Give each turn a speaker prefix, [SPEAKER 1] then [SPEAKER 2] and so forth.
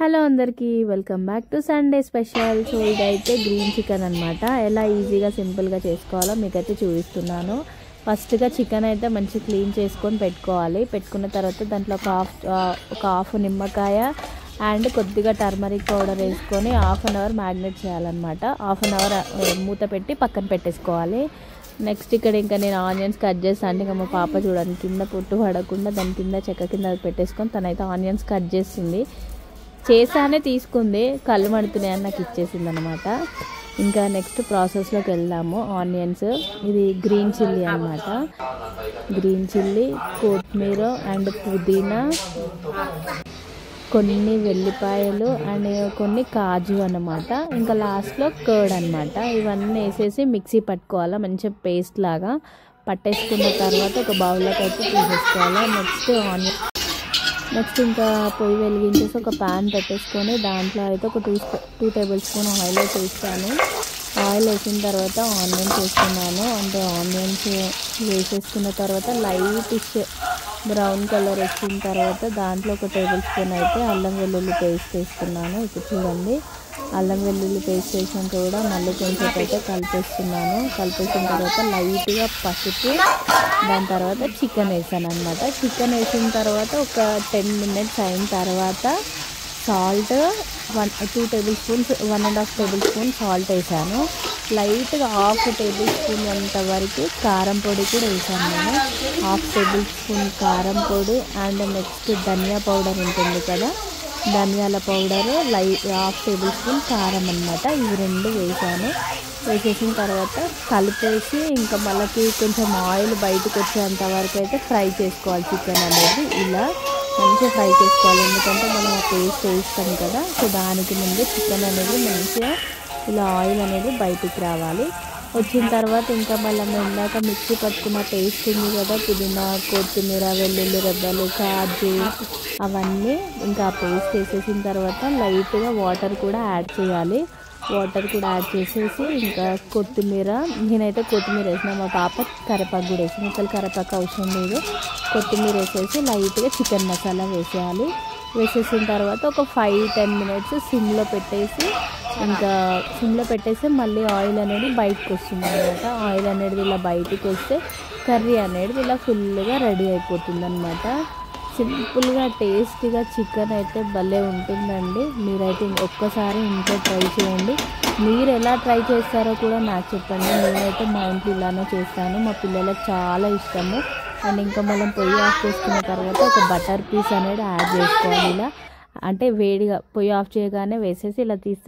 [SPEAKER 1] Hello అందరికీ welcome back to Sunday special. So ఇదైతే green chicken అనమాట. ఎలా ఈజీగా సింపుల్గా చేసుకోవాలో మీకైతే చూపిస్తున్నాను. ఫస్ట్గా చికెన్ అయితే మంచి క్లీన్ చేసుకొని పెట్టుకోవాలి. పెట్టుకున్న తర్వాత దాంట్లో ఒక హాఫ్ నిమ్మకాయ అండ్ కొద్దిగా టర్మరిక్ పౌడర్ వేసుకొని హాఫ్ అన్ అవర్ మ్యారినేట్ చేయాలన్నమాట. హాఫ్ అన్ అవర్ మూత పెట్టి పక్కన పెట్టేసుకోవాలి. నెక్స్ట్ ఇక్కడ ఇంకా నేను ఆనియన్స్ కట్ చేస్తాను. అంటే ఇంకా మా పాప చూడండి కింద పొట్టు పడకుండా దాని కింద చెక్క కింద పెట్టేసుకొని తనైతే ఆనియన్స్ కట్ చేసింది. చేసానే తీసుకుంది, కళ్ళు మడుతున్నాయని నాకు ఇచ్చేసింది అనమాట. ఇంకా నెక్స్ట్ ప్రాసెస్లోకి వెళ్దాము. ఆనియన్స్, ఇది గ్రీన్ చిల్లీ అనమాట. గ్రీన్ చిల్లీ, కొత్తిమీర అండ్ పుదీనా, కొన్ని వెల్లిపాయలు అండ్ కొన్ని కాజు అనమాట. ఇంకా లాస్ట్లో కర్డ్ అనమాట. ఇవన్నీ వేసేసి మిక్సీ పట్టుకోవాలి, మంచిగా పేస్ట్ లాగా పట్టేసుకున్న తర్వాత ఒక బౌల్లోకి అయితే తీసేసుకోవాలి. నెక్స్ట్ ఇంకా పొయ్యి వెలిగించేసి ఒక ప్యాన్ పెట్టేసుకొని దాంట్లో అయితే ఒక టూ టేబుల్ స్పూన్ ఆయిల్ వేసేస్తాను. ఆయిల్ వేసిన తర్వాత ఆనియన్స్ వేస్తున్నాను. అంటే ఆనియన్స్ వేసేసుకున్న తర్వాత లైటిష్ బ్రౌన్ కలర్ వచ్చిన తర్వాత దాంట్లో ఒక టేబుల్ స్పూన్ అయితే అల్లం వెల్లుల్లి పేస్ట్ వేస్తున్నాను. ఇప్పుడు చూడండి, అల్లం వెల్లుల్లి పేస్ట్ వేసాక కూడా మళ్ళీ కొంచెం అయితే కలిపేస్తున్నాను. కలిపేసిన తర్వాత లైట్గా పసుపు, దాని తర్వాత చికెన్ వేసాను అనమాట. చికెన్ వేసిన తర్వాత ఒక 10 minutes అయిన తర్వాత సాల్ట్ 2 tablespoons, 1.5 tablespoon సాల్ట్ వేసాను. లైట్గా హాఫ్ టేబుల్ స్పూన్ అంత వరకు కారం పొడి కూడా వేసాను నేను. హాఫ్ టేబుల్ స్పూన్ కారం పొడి అండ్ నెక్స్ట్ ధనియా పౌడర్ ఉంటుంది కదా, ధనియాల పౌడర్, హాఫ్ టేబుల్ స్పూన్ కారం అనమాట. ఇవి రెండు వేసాను. వేసేసిన తర్వాత కలిపేసి ఇంకా మళ్ళీ కొంచెం ఆయిల్ బయటకు వచ్చేంత వరకు అయితే ఫ్రై చేసుకోవాలి. చికెన్ అనేది ఇలా మంచిగా ఫ్రై చేసుకోవాలి, ఎందుకంటే మనం ఆ పేస్ట్ వేస్తాం కదా. సో దానికి ముందు చికెన్ అనేది మంచిగా ఇలా ఆయిల్ అనేది బయటికి రావాలి. వచ్చిన తర్వాత ఇంకా మళ్ళీ ఇందాక మిక్సీ పట్టుకున్న పేస్ట్ ఉంది కదా, పుదీనా, కొత్తిమీర, వెల్లుల్లి రెబ్బలు, కాజు, అవన్నీ ఇంకా ఆ పేస్ట్ వేసేసిన తర్వాత లైట్గా వాటర్ కూడా యాడ్ చేయాలి. వాటర్ కూడా యాడ్ చేసేసి ఇంకా కొత్తిమీర, నేనైతే కొత్తిమీర వేసిన, మా పాప కరివేపాకు కూడా వేసింది. అసలు కరివేపాకు అవసరం లేదు. కొత్తిమీర వేసేసి లైట్గా చికెన్ మసాలా వేసేయాలి. వేసేసిన తర్వాత ఒక 5-10 minutes సిమ్లో పెట్టేసి మళ్ళీ ఆయిల్ అనేది బయటకు వస్తుంది అనమాట. ఆయిల్ అనేది ఇలా బయటకు వస్తే కర్రీ అనేది ఇలా ఫుల్గా రెడీ అయిపోతుంది అనమాట. సింపుల్గా టేస్టీగా చికెన్ అయితే భలే ఉంటుందండి. మీరైతే ఒక్కసారి ఇంట్లో ట్రై చేయండి. మీరు ఎలా ట్రై చేస్తారో కూడా నాకు చెప్పండి. నేనైతే మా ఇంట్లో ఇలానే చేస్తాను, మా పిల్లలకు చాలా ఇష్టము. అండ్ ఇంకా మనం పొయ్యి ఆఫ్ చేసుకున్న తర్వాత ఒక బటర్ పీస్ అనేది యాడ్ చేసుకోవాలి. ఇలా అంటే వేడిగా పొయ్యి ఆఫ్ చేయగానే వేసేసి ఇలా తీస్తే